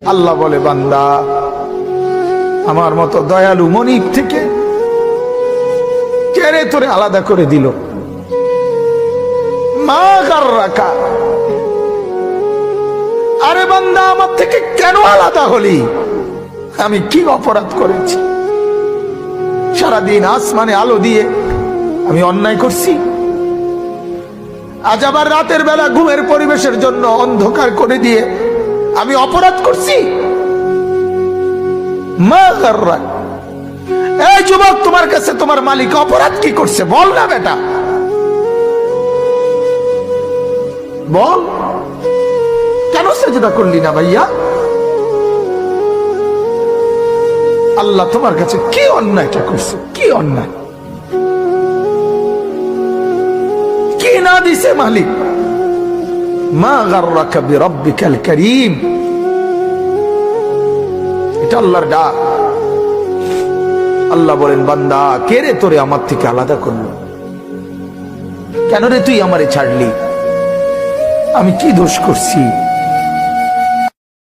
আল্লাহ বলে, বান্দা আমার মতো দয়ালু মনিব থেকে কেড়ে তোরে আলাদা করে দিল। মা গাররাকা, আরে বান্দা আমার থেকে কেন আলাদা হলি? আমি কি অপরাধ করেছি? সারাদিন আসমানে আলো দিয়ে আমি অন্যায় করছি? আজ আবার রাতের বেলা ঘুমের পরিবেশের জন্য অন্ধকার করে দিয়ে আমি অপরাধ করছি? মা গাররাক, এই যুবক, তোমার কাছে তোমার মালিক অপরাধ কি করছে বল না বেটা, বল। কেন সেজদা করলি না ভাইয়া? আল্লাহ তোমার কাছে কি অন্যায়টা করছে? কি অন্যায়, কি না দিছে মালিক? মা গাররাকা বিরাব্বিকাল কারীম, এটা আল্লাহর ডাক। আল্লাহ বলেন, বান্দা কে রে তোরে আমার থেকে আলাদা করলো? কেন রে তুই আমারে ছাড়লি? আমি কি দোষ করছি?